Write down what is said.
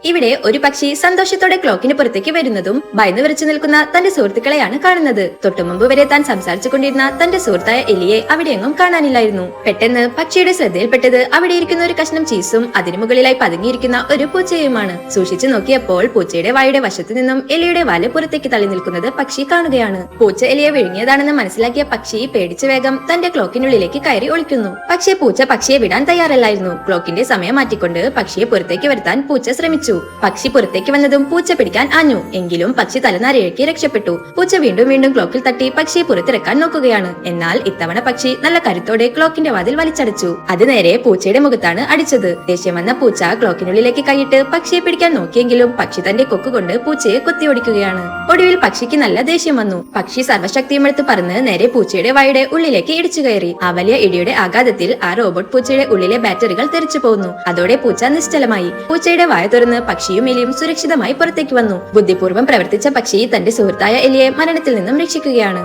ഇവിടെ ഒരു പക്ഷി സന്തോഷത്തോടെ ക്ലോക്കിന് പുറത്തേക്ക് വരുന്നതും ഭയന്നു വിറച്ചു നിൽക്കുന്ന തന്റെ സുഹൃത്തുക്കളെയാണ് കാണുന്നത്. തൊട്ടുമുമ്പ് വരെ താൻ സംസാരിച്ചു കൊണ്ടിരുന്ന തന്റെ സുഹൃത്തായ എലിയെ അവിടെയെങ്ങും കാണാനില്ലായിരുന്നു. പെട്ടെന്ന് പക്ഷിയുടെ ശ്രദ്ധയിൽപ്പെട്ടത് അവിടെ ഇരിക്കുന്ന ഒരു കഷ്ണം ചീസും അതിനു മുകളിലായി പതുങ്ങിയിരിക്കുന്ന ഒരു പൂച്ചയുമാണ്. സൂക്ഷിച്ചു നോക്കിയപ്പോൾ പൂച്ചയുടെ വായുടെ വശത്തു നിന്നും എലിയുടെ വാല് പുറത്തേക്ക് തള്ളി നിൽക്കുന്നത് പക്ഷി കാണുകയാണ്. പൂച്ച എലിയെ വിഴുങ്ങിയതാണെന്ന് മനസ്സിലാക്കിയ പക്ഷി പേടിച്ചു വേഗം തന്റെ ക്ലോക്കിനുള്ളിലേക്ക് കയറി ഒളിക്കുന്നു. പക്ഷേ പൂച്ച പക്ഷിയെ വിടാൻ തയ്യാറല്ലായിരുന്നു. ക്ലോക്കിന്റെ സമയം മാറ്റിക്കൊണ്ട് പക്ഷിയെ പുറത്തേക്ക് വരുത്താൻ പൂച്ച ശ്രമിച്ചു. പക്ഷി പുറത്തേക്ക് വന്നതും പൂച്ച പിടിക്കാൻ ആഞ്ഞു. എങ്കിലും പക്ഷി തലനാരിഴക്കി രക്ഷപ്പെട്ടു. പൂച്ച വീണ്ടും വീണ്ടും ക്ലോക്കിൽ തട്ടി പക്ഷിയെ പുറത്തിറക്കാൻ നോക്കുകയാണ്. എന്നാൽ ഇത്തവണ പക്ഷി നല്ല കരുത്തോടെ ക്ലോക്കിന്റെ വാതിൽ വലിച്ചടച്ചു. അത് നേരെ പൂച്ചയുടെ മുഖത്താണ് അടിച്ചത്. ദേഷ്യം വന്ന പൂച്ച ക്ലോക്കിനുള്ളിലേക്ക് കൈയിട്ട് പക്ഷിയെ പിടിക്കാൻ നോക്കിയെങ്കിലും പക്ഷി തന്റെ കൊക്കുകൊണ്ട് പൂച്ചയെ കൊത്തിയോടിക്കുകയാണ്. ഒടുവിൽ പക്ഷിക്ക് നല്ല ദേഷ്യം വന്നു. പക്ഷി സർവ്വശക്തിയും എടുത്ത് പറന്ന് നേരെ പൂച്ചയുടെ വായുടെ ഉള്ളിലേക്ക് ഇടിച്ചു കയറി. ആ വലിയ ഇടിയുടെ ആഘാതത്തിൽ ആ റോബോട്ട് പൂച്ചയുടെ ഉള്ളിലെ ബാറ്ററികൾ തെറിച്ചു പോകുന്നു. അതോടെ പൂച്ച നിശ്ചലമായി. പൂച്ചയുടെ വായ തുറന്ന് പക്ഷിയും എലിയും സുരക്ഷിതമായി പുറത്തേക്ക് വന്നു. ബുദ്ധിപൂർവ്വം പ്രവർത്തിച്ച പക്ഷി തന്റെ സുഹൃത്തായ എലിയെ മരണത്തിൽ നിന്നും രക്ഷിക്കുകയാണ്.